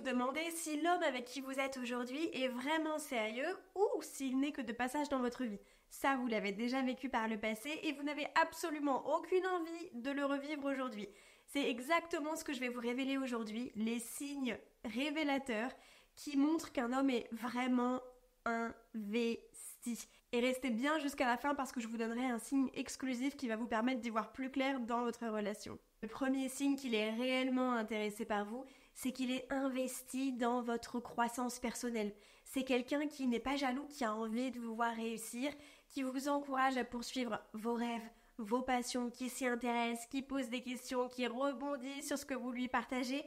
demander si l'homme avec qui vous êtes aujourd'hui est vraiment sérieux ou s'il n'est que de passage dans votre vie. Ça, vous l'avez déjà vécu par le passé et vous n'avez absolument aucune envie de le revivre aujourd'hui. C'est exactement ce que je vais vous révéler aujourd'hui, les signes révélateurs qui montrent qu'un homme est vraiment investi. Et restez bien jusqu'à la fin parce que je vous donnerai un signe exclusif qui va vous permettre d'y voir plus clair dans votre relation. Le premier signe qu'il est réellement intéressé par vous, c'est qu'il est investi dans votre croissance personnelle. C'est quelqu'un qui n'est pas jaloux, qui a envie de vous voir réussir, qui vous encourage à poursuivre vos rêves, vos passions, qui s'y intéresse, qui pose des questions, qui rebondit sur ce que vous lui partagez.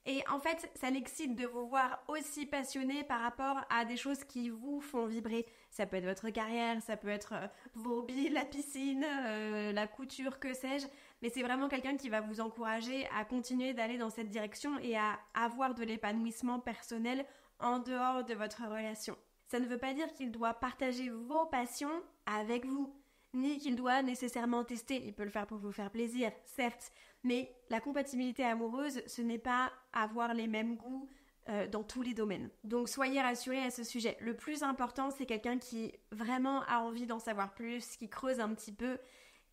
Et en fait, ça l'excite de vous voir aussi passionné par rapport à des choses qui vous font vibrer. Ça peut être votre carrière, ça peut être vos hobbies, la piscine, la couture, que sais-je. Mais c'est vraiment quelqu'un qui va vous encourager à continuer d'aller dans cette direction et à avoir de l'épanouissement personnel en dehors de votre relation. Ça ne veut pas dire qu'il doit partager vos passions avec vous, ni qu'il doit nécessairement tester. Il peut le faire pour vous faire plaisir, certes, mais la compatibilité amoureuse, ce n'est pas avoir les mêmes goûts dans tous les domaines. Donc soyez rassurés à ce sujet. Le plus important, c'est quelqu'un qui vraiment a envie d'en savoir plus, qui creuse un petit peu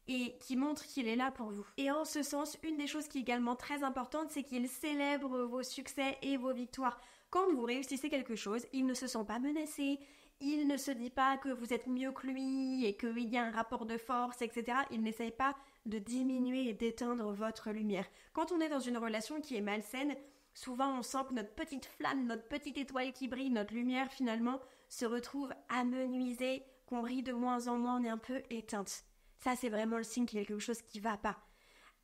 et qui montre qu'il est là pour vous. Et en ce sens, une des choses qui est également très importante, c'est qu'il célèbre vos succès et vos victoires. Quand vous réussissez quelque chose, il ne se sent pas menacé, il ne se dit pas que vous êtes mieux que lui et qu'il y a un rapport de force, etc. Il n'essaye pas de diminuer et d'éteindre votre lumière. Quand on est dans une relation qui est malsaine, souvent on sent que notre petite flamme, notre petite étoile qui brille, notre lumière finalement, se retrouve amenuisée, qu'on brille de moins en moins, on est un peu éteinte. Ça, c'est vraiment le signe qu'il y a quelque chose qui va pas.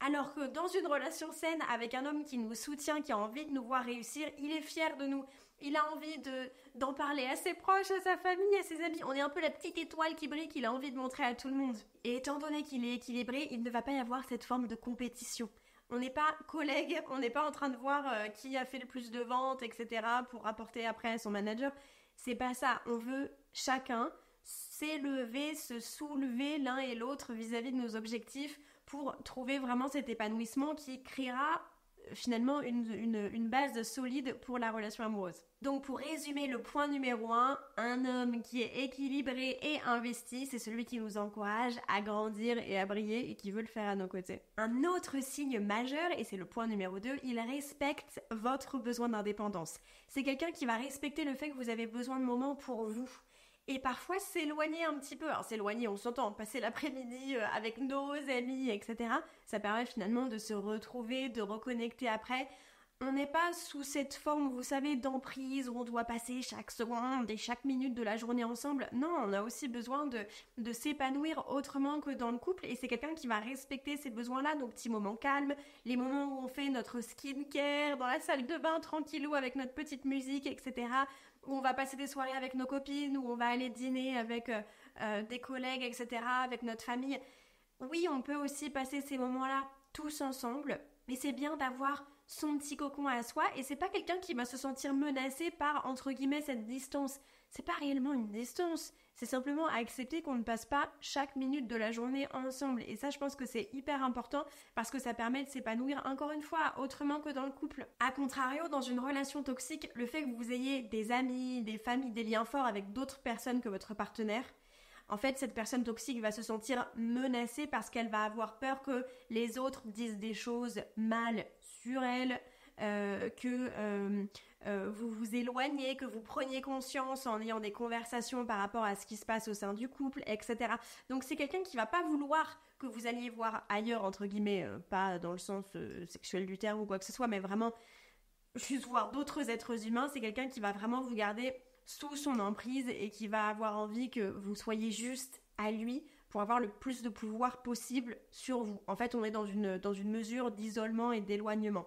Alors que dans une relation saine, avec un homme qui nous soutient, qui a envie de nous voir réussir, il est fier de nous. Il a envie d'en parler à ses proches, à sa famille, à ses amis. On est un peu la petite étoile qui brille qu'il a envie de montrer à tout le monde. Et étant donné qu'il est équilibré, il ne va pas y avoir cette forme de compétition. On n'est pas collègues, on n'est pas en train de voir qui a fait le plus de ventes, etc. pour rapporter après à son manager. C'est pas ça. On veut chacun s'élever, se soulever l'un et l'autre vis-à-vis de nos objectifs pour trouver vraiment cet épanouissement qui créera finalement une base solide pour la relation amoureuse. Donc pour résumer, le point numéro 1, un homme qui est équilibré et investi, c'est celui qui nous encourage à grandir et à briller et qui veut le faire à nos côtés. Un autre signe majeur, et c'est le point numéro 2, il respecte votre besoin d'indépendance. C'est quelqu'un qui va respecter le fait que vous avez besoin de moments pour vous. Et parfois s'éloigner un petit peu. Alors s'éloigner, on s'entend, passer l'après-midi avec nos amis, etc. Ça permet finalement de se retrouver, de reconnecter après. On n'est pas sous cette forme, vous savez, d'emprise où on doit passer chaque seconde et chaque minute de la journée ensemble. Non, on a aussi besoin de s'épanouir autrement que dans le couple. Et c'est quelqu'un qui va respecter ces besoins-là, nos petits moments calmes, les moments où on fait notre skincare dans la salle de bain tranquillou avec notre petite musique, etc. Où on va passer des soirées avec nos copines, où on va aller dîner avec des collègues, etc., avec notre famille. Oui, on peut aussi passer ces moments-là tous ensemble, mais c'est bien d'avoir son petit cocon à soi, et c'est pas quelqu'un qui va se sentir menacé par, entre guillemets, cette distance. C'est pas réellement une distance, c'est simplement accepter qu'on ne passe pas chaque minute de la journée ensemble, et ça je pense que c'est hyper important, parce que ça permet de s'épanouir encore une fois, autrement que dans le couple. A contrario, dans une relation toxique, le fait que vous ayez des amis, des familles, des liens forts avec d'autres personnes que votre partenaire, en fait, cette personne toxique va se sentir menacée parce qu'elle va avoir peur que les autres disent des choses mal sur elle, que vous vous éloignez, que vous preniez conscience en ayant des conversations par rapport à ce qui se passe au sein du couple, etc. Donc c'est quelqu'un qui va pas vouloir que vous alliez voir ailleurs, entre guillemets, pas dans le sens sexuel du terme ou quoi que ce soit, mais vraiment juste voir d'autres êtres humains. C'est quelqu'un qui va vraiment vous garder sous son emprise et qui va avoir envie que vous soyez juste à lui pour avoir le plus de pouvoir possible sur vous. En fait, on est dans une mesure d'isolement et d'éloignement.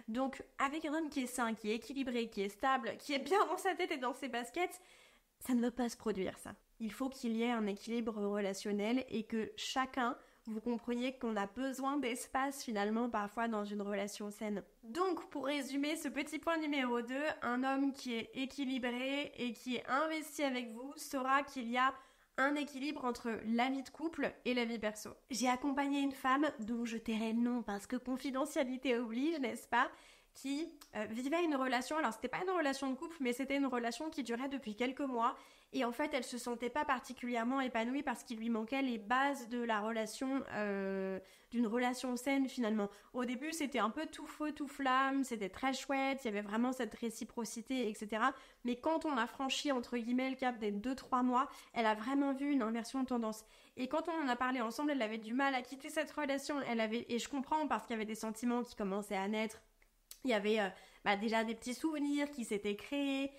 Donc, avec un homme qui est sain, qui est équilibré, qui est stable, qui est bien dans sa tête et dans ses baskets, ça ne va pas se produire, ça. Il faut qu'il y ait un équilibre relationnel et que chacun, vous compreniez qu'on a besoin d'espace finalement parfois dans une relation saine. Donc pour résumer ce petit point numéro 2, un homme qui est équilibré et qui est investi avec vous saura qu'il y a un équilibre entre la vie de couple et la vie perso. J'ai accompagné une femme dont je tairai le nom parce que confidentialité oblige, n'est-ce pas, qui vivait une relation, alors c'était pas une relation de couple, mais c'était une relation qui durait depuis quelques mois, et en fait elle se sentait pas particulièrement épanouie parce qu'il lui manquait les bases de la relation, d'une relation saine finalement. Au début c'était un peu tout feu tout flamme, c'était très chouette, il y avait vraiment cette réciprocité, etc. Mais quand on a franchi entre guillemets le cap des 2-3 mois, elle a vraiment vu une inversion de tendance. Et quand on en a parlé ensemble, elle avait du mal à quitter cette relation, et je comprends parce qu'il y avait des sentiments qui commençaient à naître. Il y avait déjà des petits souvenirs qui s'étaient créés.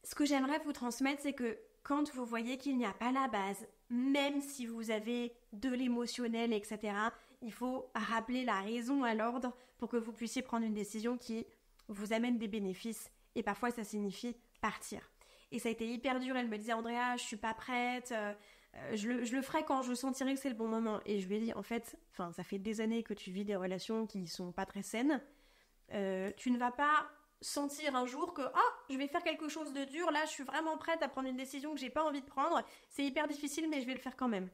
Ce que j'aimerais vous transmettre, c'est que quand vous voyez qu'il n'y a pas la base, même si vous avez de l'émotionnel, etc., il faut rappeler la raison à l'ordre pour que vous puissiez prendre une décision qui vous amène des bénéfices. Et parfois, ça signifie partir. Et ça a été hyper dur. Elle me disait, Andrea, je suis pas prête. Je le ferai quand je sentirai que c'est le bon moment. Et je lui ai dit, en fait, ça fait des années que tu vis des relations qui sont pas très saines. Tu ne vas pas sentir un jour que je vais faire quelque chose de dur, là je suis vraiment prête à prendre une décision que j'ai pas envie de prendre, c'est hyper difficile mais je vais le faire quand même.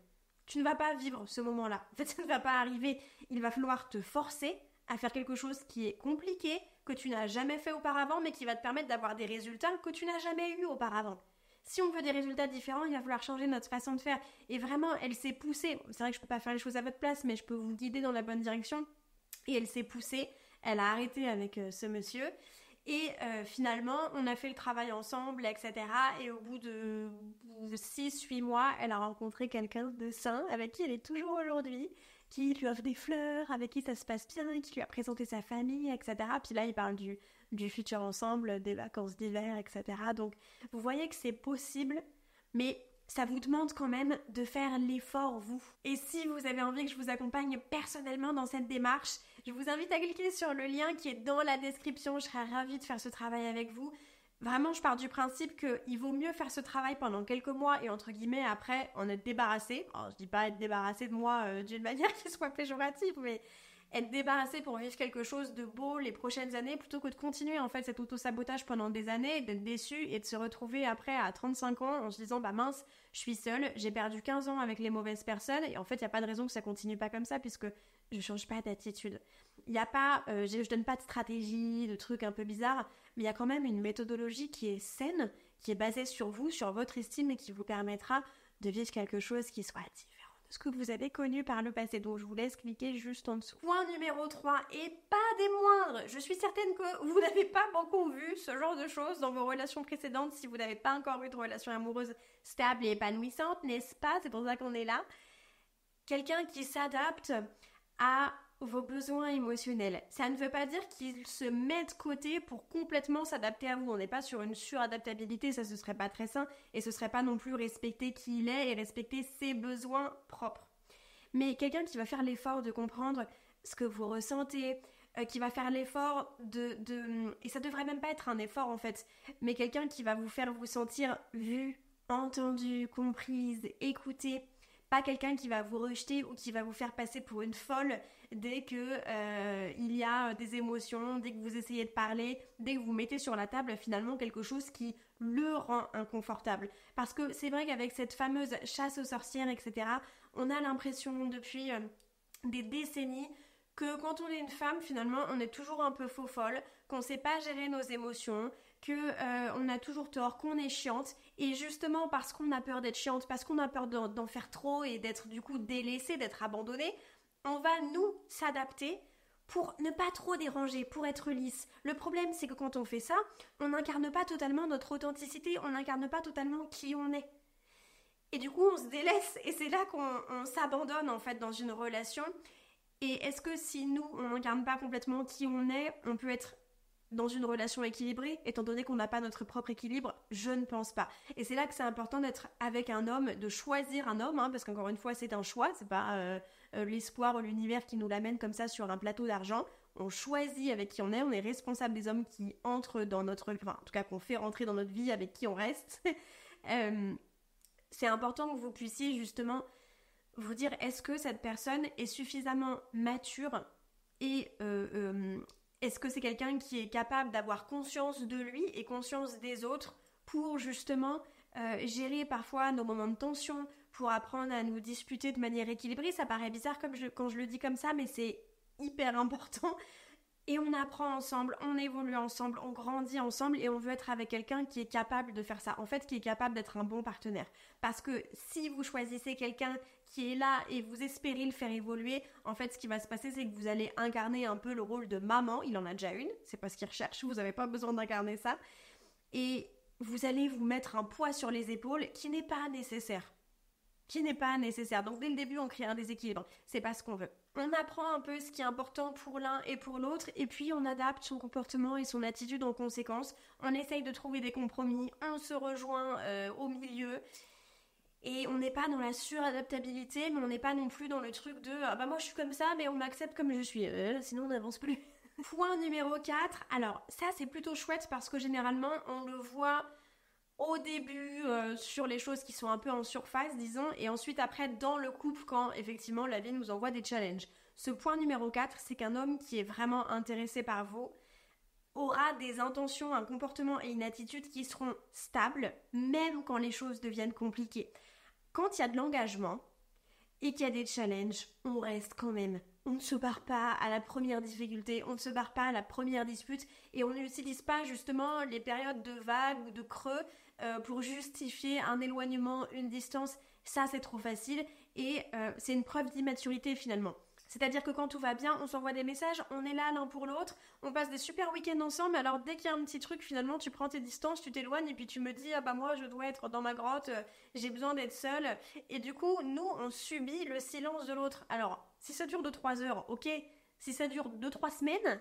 Tu ne vas pas vivre ce moment-là, en fait ça ne va pas arriver. Il va falloir te forcer à faire quelque chose qui est compliqué, que tu n'as jamais fait auparavant, mais qui va te permettre d'avoir des résultats que tu n'as jamais eu auparavant. Si on veut des résultats différents, il va falloir changer notre façon de faire. Et vraiment, elle s'est poussée. C'est vrai que je peux pas faire les choses à votre place, mais je peux vous guider dans la bonne direction. Et elle s'est poussée. Elle a arrêté avec ce monsieur. Et finalement, on a fait le travail ensemble, etc. Et au bout de 6-8 mois, elle a rencontré quelqu'un de sain, avec qui elle est toujours aujourd'hui, qui lui offre des fleurs, avec qui ça se passe bien, qui lui a présenté sa famille, etc. Puis là, il parle du futur ensemble, des vacances d'hiver, etc. Donc, vous voyez que c'est possible, mais ça vous demande quand même de faire l'effort, vous. Et si vous avez envie que je vous accompagne personnellement dans cette démarche, je vous invite à cliquer sur le lien qui est dans la description. Je serais ravie de faire ce travail avec vous. Vraiment, je pars du principe qu'il vaut mieux faire ce travail pendant quelques mois et entre guillemets, après, en être débarrassé. Alors, je dis pas être débarrassé de moi d'une manière qui soit péjorative, mais être débarrassé pour vivre quelque chose de beau les prochaines années plutôt que de continuer en fait cet auto-sabotage pendant des années, d'être déçu et de se retrouver après à 35 ans en se disant mince, je suis seule, j'ai perdu 15 ans avec les mauvaises personnes et en fait il n'y a pas de raison que ça continue pas comme ça puisque je change pas d'attitude. Il y a pas, je donne pas de stratégie, de trucs un peu bizarres, mais il y a quand même une méthodologie qui est saine, qui est basée sur vous, sur votre estime et qui vous permettra de vivre quelque chose qui soit différent ce que vous avez connu par le passé. Donc je vous laisse cliquer juste en dessous. Point numéro 3, et pas des moindres. Je suis certaine que vous n'avez pas beaucoup vu ce genre de choses dans vos relations précédentes si vous n'avez pas encore eu de relation amoureuse stable et épanouissante, n'est-ce pas? C'est pour ça qu'on est là. Quelqu'un qui s'adapte à vos besoins émotionnels. Ça ne veut pas dire qu'il se met de côté pour complètement s'adapter à vous. On n'est pas sur une suradaptabilité, ça ce serait pas très sain et ce serait pas non plus respecter qui il est et respecter ses besoins propres. Mais quelqu'un qui va faire l'effort de comprendre ce que vous ressentez, qui va faire l'effort et ça devrait même pas être un effort en fait, mais quelqu'un qui va vous faire vous sentir vu, entendu, comprise, écoutée. Pas quelqu'un qui va vous rejeter ou qui va vous faire passer pour une folle dès que il y a des émotions, dès que vous essayez de parler, dès que vous mettez sur la table finalement quelque chose qui le rend inconfortable. Parce que c'est vrai qu'avec cette fameuse chasse aux sorcières, etc., on a l'impression depuis des décennies que quand on est une femme, finalement, on est toujours un peu faux-folle, qu'on ne sait pas gérer nos émotions, qu'on a toujours tort, qu'on est chiante. Et justement, parce qu'on a peur d'être chiante, parce qu'on a peur d'en faire trop et d'être du coup délaissée, d'être abandonnée, on va nous s'adapter pour ne pas trop déranger, pour être lisse. Le problème, c'est que quand on fait ça, on n'incarne pas totalement notre authenticité, on n'incarne pas totalement qui on est. Et du coup, on se délaisse et c'est là qu'on s'abandonne en fait dans une relation. Et est-ce que si nous, on n'incarne pas complètement qui on est, on peut être dans une relation équilibrée, étant donné qu'on n'a pas notre propre équilibre? Je ne pense pas. Et c'est là que c'est important d'être avec un homme, de choisir un homme, parce qu'encore une fois, c'est un choix, c'est pas l'espoir ou l'univers qui nous l'amène comme ça sur un plateau d'argent. On choisit avec qui on est responsable des hommes qui entrent dans notre... Enfin, en tout cas, qu'on fait rentrer dans notre vie, avec qui on reste. C'est important que vous puissiez justement vous dire, est-ce que cette personne est suffisamment mature et est-ce que c'est quelqu'un qui est capable d'avoir conscience de lui et conscience des autres pour justement gérer parfois nos moments de tension, pour apprendre à nous disputer de manière équilibrée? Ça paraît bizarre quand je le dis comme ça, mais c'est hyper important. Et on apprend ensemble, on évolue ensemble, on grandit ensemble et on veut être avec quelqu'un qui est capable de faire ça. En fait, qui est capable d'être un bon partenaire. Parce que si vous choisissez quelqu'un qui est là et vous espérez le faire évoluer, en fait, ce qui va se passer, c'est que vous allez incarner un peu le rôle de maman. Il en a déjà une, c'est pas ce qu'il recherche, vous n'avez pas besoin d'incarner ça. Et vous allez vous mettre un poids sur les épaules qui n'est pas nécessaire. Donc dès le début, on crée un déséquilibre. C'est pas ce qu'on veut. On apprend un peu ce qui est important pour l'un et pour l'autre, et puis on adapte son comportement et son attitude en conséquence. On essaye de trouver des compromis, on se rejoint au milieu, et on n'est pas dans la suradaptabilité, mais on n'est pas non plus dans le truc de ah bah moi je suis comme ça, mais on m'accepte comme je suis. Sinon on n'avance plus. Point numéro 4. Alors ça c'est plutôt chouette parce que généralement on le voit au début sur les choses qui sont un peu en surface, disons, et ensuite après dans le couple quand effectivement la vie nous envoie des challenges. Ce point numéro 4, c'est qu'un homme qui est vraiment intéressé par vous aura des intentions, un comportement et une attitude qui seront stables, même quand les choses deviennent compliquées. Quand il y a de l'engagement et qu'il y a des challenges, on reste quand même. On ne se barre pas à la première difficulté, on ne se barre pas à la première dispute et on n'utilise pas justement les périodes de vagues ou de creux pour justifier un éloignement, une distance. Ça, c'est trop facile et c'est une preuve d'immaturité finalement. C'est-à-dire que quand tout va bien, on s'envoie des messages, on est là l'un pour l'autre, on passe des super week-ends ensemble, alors dès qu'il y a un petit truc, finalement, tu prends tes distances, tu t'éloignes, et puis tu me dis, ah bah moi, je dois être dans ma grotte, j'ai besoin d'être seule. Et du coup, nous, on subit le silence de l'autre. Alors, si ça dure 2-3 heures, ok. Si ça dure 2-3 semaines,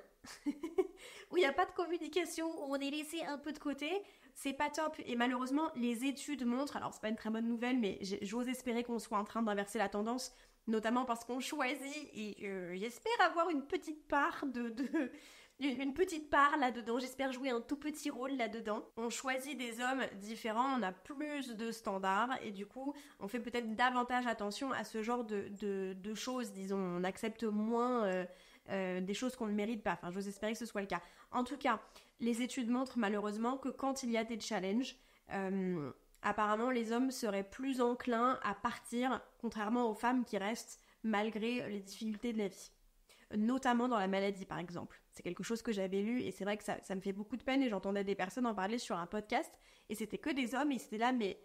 où il n'y a pas de communication, où on est laissé un peu de côté, c'est pas top. Et malheureusement, les études montrent, alors c'est pas une très bonne nouvelle, mais j'ose espérer qu'on soit en train d'inverser la tendance, notamment parce qu'on choisit, et j'espère avoir une petite part une petite part là-dedans, j'espère jouer un tout petit rôle là-dedans. On choisit des hommes différents, on a plus de standards, et du coup, on fait peut-être davantage attention à ce genre de choses, disons, on accepte moins des choses qu'on ne mérite pas, enfin j'ose espérer que ce soit le cas. En tout cas, les études montrent malheureusement que quand il y a des challenges, apparemment, les hommes seraient plus enclins à partir, contrairement aux femmes qui restent malgré les difficultés de la vie. Notamment dans la maladie, par exemple. C'est quelque chose que j'avais lu et c'est vrai que ça me fait beaucoup de peine et j'entendais des personnes en parler sur un podcast et c'était que des hommes et c'était là, mais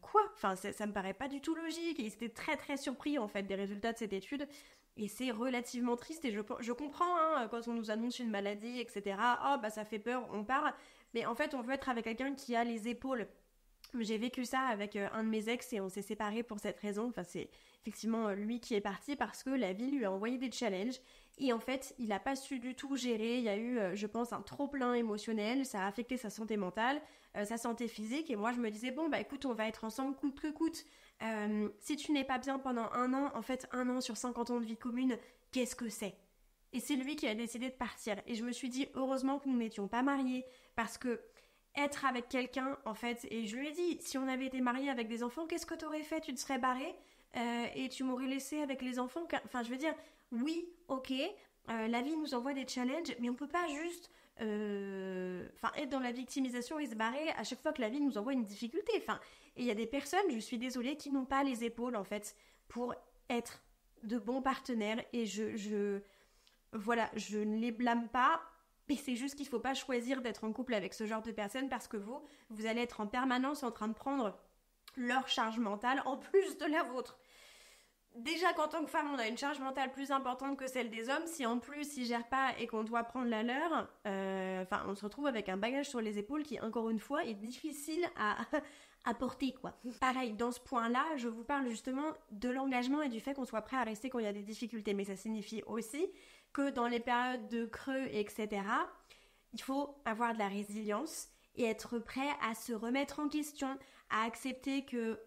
quoi ? Enfin, ça me paraît pas du tout logique et ils étaient très très surpris en fait des résultats de cette étude et c'est relativement triste et je comprends hein, quand on nous annonce une maladie, etc. Oh bah ça fait peur, on part, mais en fait on veut être avec quelqu'un qui a les épaules. J'ai vécu ça avec un de mes ex et on s'est séparés pour cette raison. Enfin, c'est effectivement lui qui est parti parce que la vie lui a envoyé des challenges et en fait, il n'a pas su du tout gérer. Il y a eu, je pense, un trop-plein émotionnel. Ça a affecté sa santé mentale, sa santé physique. Et moi, je me disais, bon, bah écoute, on va être ensemble coûte que coûte. Si tu n'es pas bien pendant 1 an, en fait, 1 an sur 50 ans de vie commune, qu'est-ce que c'est ? Et c'est lui qui a décidé de partir. Et je me suis dit, heureusement que nous n'étions pas mariés parce que être avec quelqu'un, en fait, et je lui ai dit, si on avait été mariés avec des enfants, qu'est-ce que t'aurais fait ? Tu te serais barré et tu m'aurais laissé avec les enfants. Enfin, je veux dire, oui, ok, la vie nous envoie des challenges, mais on peut pas juste être dans la victimisation et se barrer à chaque fois que la vie nous envoie une difficulté. Enfin, et il y a des personnes, je suis désolée, qui n'ont pas les épaules, en fait, pour être de bons partenaires, et voilà, je ne les blâme pas. Mais c'est juste qu'il ne faut pas choisir d'être en couple avec ce genre de personnes parce que vous allez être en permanence en train de prendre leur charge mentale en plus de la vôtre. Déjà qu'en tant que femme, on a une charge mentale plus importante que celle des hommes. Si en plus, ils ne gèrent pas et qu'on doit prendre la leur, on se retrouve avec un bagage sur les épaules qui, encore une fois, est difficile à porter, quoi. Pareil, dans ce point-là, je vous parle justement de l'engagement et du fait qu'on soit prêt à rester quand il y a des difficultés. Mais ça signifie aussi que dans les périodes de creux, etc., il faut avoir de la résilience et être prêt à se remettre en question, à accepter que,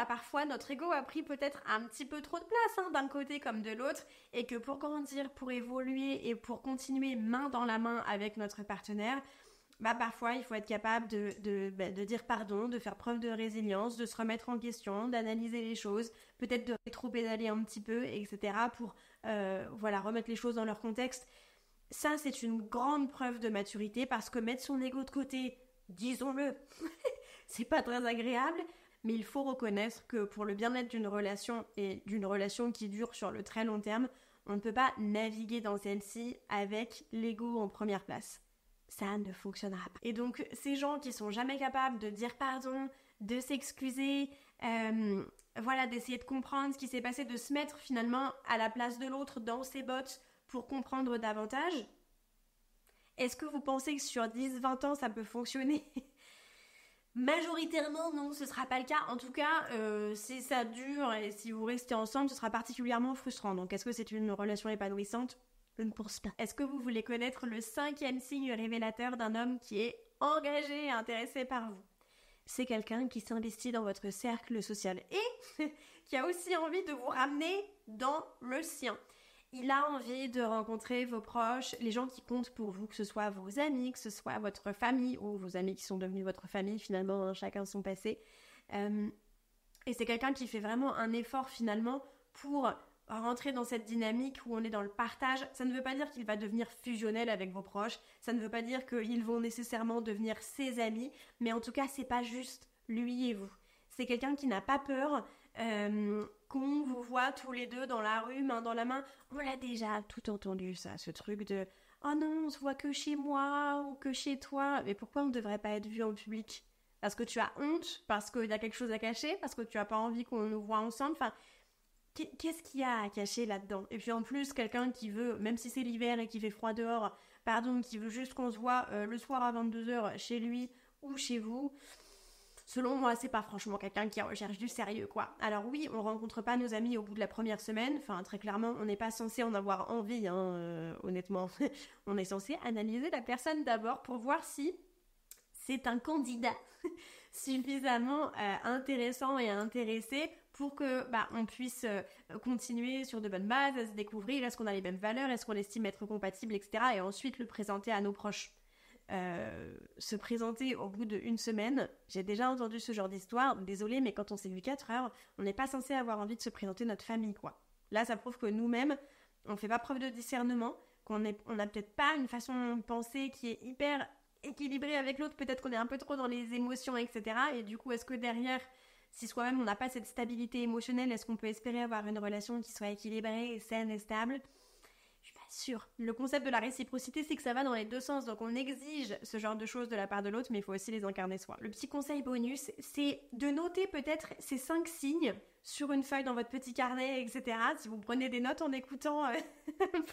parfois notre ego a pris peut-être un petit peu trop de place, d'un côté comme de l'autre, et que pour grandir, pour évoluer et pour continuer main dans la main avec notre partenaire, parfois il faut être capable de dire pardon, de faire preuve de résilience, de se remettre en question, d'analyser les choses, peut-être de rétro-pédaler un petit peu, etc. pour remettre les choses dans leur contexte. Ça, c'est une grande preuve de maturité parce que mettre son ego de côté, disons-le, c'est pas très agréable, mais il faut reconnaître que pour le bien-être d'une relation et d'une relation qui dure sur le très long terme, On ne peut pas naviguer dans celle-ci avec l'ego en première place. Ça ne fonctionnera pas. Et donc, ces gens qui sont jamais capables de dire pardon, de s'excuser, d'essayer de comprendre ce qui s'est passé, de se mettre finalement à la place de l'autre dans ses bottes pour comprendre davantage, est-ce que vous pensez que sur 10-20 ans, ça peut fonctionner ? Majoritairement, non, ce sera pas le cas. En tout cas, si ça dure et si vous restez ensemble, ce sera particulièrement frustrant. Donc, est-ce que c'est une relation épanouissante ? Je ne pense pas. Est-ce que vous voulez connaître le 5e signe révélateur d'un homme qui est engagé et intéressé par vous ? C'est quelqu'un qui s'investit dans votre cercle social et qui a aussi envie de vous ramener dans le sien. Il a envie de rencontrer vos proches, les gens qui comptent pour vous, que ce soit vos amis, que ce soit votre famille ou vos amis qui sont devenus votre famille, finalement, hein, chacun son passé. Et c'est quelqu'un qui fait vraiment un effort, finalement, pour rentrer dans cette dynamique où on est dans le partage. Ça ne veut pas dire qu'il va devenir fusionnel avec vos proches, ça ne veut pas dire qu'ils vont nécessairement devenir ses amis, mais en tout cas, c'est pas juste lui et vous. C'est quelqu'un qui n'a pas peur qu'on vous voit tous les deux dans la rue, main dans la main. On l'a déjà tout entendu, ça, ce truc de « Oh non, on se voit que chez moi ou que chez toi. » Mais pourquoi on ne devrait pas être vu en public ? Parce que tu as honte ? Parce qu'il y a quelque chose à cacher ? Parce que tu n'as pas envie qu'on nous voit ensemble ? Enfin, qu'est-ce qu'il y a à cacher là-dedans ? Et puis en plus, quelqu'un qui veut, même si c'est l'hiver et qu'il fait froid dehors, qui veut juste qu'on se voit le soir à 22h chez lui ou chez vous, selon moi, c'est pas franchement quelqu'un qui recherche du sérieux, quoi. Alors oui, on rencontre pas nos amis au bout de la première semaine, enfin très clairement, on n'est pas censé en avoir envie, honnêtement. On est censé analyser la personne d'abord pour voir si c'est un candidat suffisamment intéressant et intéressé pour que on puisse continuer sur de bonnes bases, à se découvrir, est-ce qu'on a les mêmes valeurs, est-ce qu'on estime être compatible, etc. Et ensuite le présenter à nos proches. Se présenter au bout d'1 semaine, j'ai déjà entendu ce genre d'histoire, désolée, mais quand on s'est vu 4 heures, on n'est pas censé avoir envie de se présenter notre famille, quoi. Là, ça prouve que nous-mêmes, on fait pas preuve de discernement, on n'a peut-être pas une façon de penser qui est hyper équilibrée avec l'autre, peut-être qu'on est un peu trop dans les émotions, etc. Et du coup, est-ce que derrière, si soi-même on n'a pas cette stabilité émotionnelle, est-ce qu'on peut espérer avoir une relation qui soit équilibrée, saine et stable ? Sûr. Le concept de la réciprocité, c'est que ça va dans les deux sens. Donc on exige ce genre de choses de la part de l'autre, mais il faut aussi les incarner soi. Le petit conseil bonus, c'est de noter peut-être ces 5 signes sur une feuille dans votre petit carnet, etc. Si vous prenez des notes en écoutant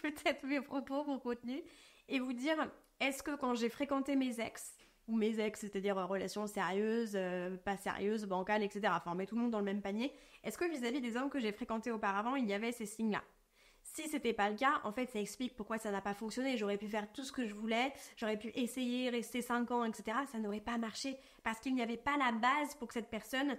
peut-être mes propos, mon contenu, et vous dire, est-ce que quand j'ai fréquenté mes ex, ou mes ex, c'est-à-dire relations sérieuses, pas sérieuses, bancales, etc. Enfin, on met tout le monde dans le même panier. Est-ce que vis-à-vis des hommes que j'ai fréquentés auparavant, il y avait ces signes-là ? Si c'était pas le cas, en fait, ça explique pourquoi ça n'a pas fonctionné. J'aurais pu faire tout ce que je voulais, j'aurais pu essayer, rester 5 ans, etc. Ça n'aurait pas marché parce qu'il n'y avait pas la base pour que cette personne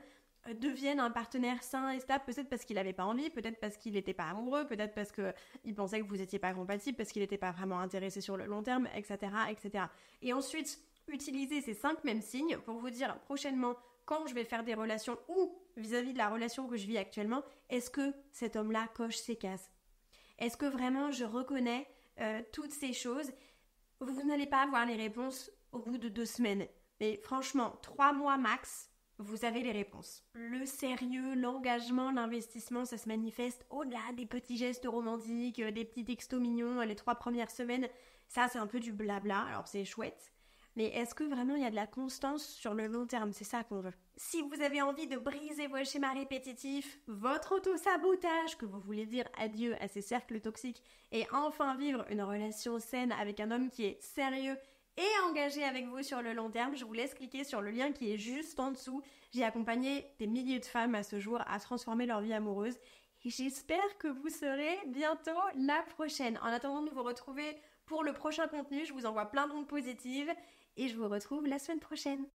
devienne un partenaire sain et stable. Peut-être parce qu'il n'avait pas envie, peut-être parce qu'il n'était pas amoureux, peut-être parce qu'il pensait que vous n'étiez pas compatible, parce qu'il n'était pas vraiment intéressé sur le long terme, etc., etc. Et ensuite, utilisez ces 5 mêmes signes pour vous dire prochainement, quand je vais faire des relations ou vis-à-vis de la relation que je vis actuellement, est-ce que cet homme-là coche ses cases ? Est-ce que vraiment je reconnais toutes ces choses ? Vous n'allez pas avoir les réponses au bout de 2 semaines. Mais franchement, 3 mois max, vous avez les réponses. Le sérieux, l'engagement, l'investissement, ça se manifeste au-delà des petits gestes romantiques, des petits textos mignons les 3 premières semaines. Ça, c'est un peu du blabla, alors c'est chouette. Mais est-ce que vraiment il y a de la constance sur le long terme ? C'est ça qu'on veut. Si vous avez envie de briser vos schémas répétitifs, votre auto-sabotage, que vous voulez dire adieu à ces cercles toxiques, et enfin vivre une relation saine avec un homme qui est sérieux et engagé avec vous sur le long terme, je vous laisse cliquer sur le lien qui est juste en dessous. J'ai accompagné des milliers de femmes à ce jour à transformer leur vie amoureuse. Et j'espère que vous serez bientôt la prochaine. En attendant de vous retrouver pour le prochain contenu, je vous envoie plein d'ondes positives et je vous retrouve la semaine prochaine.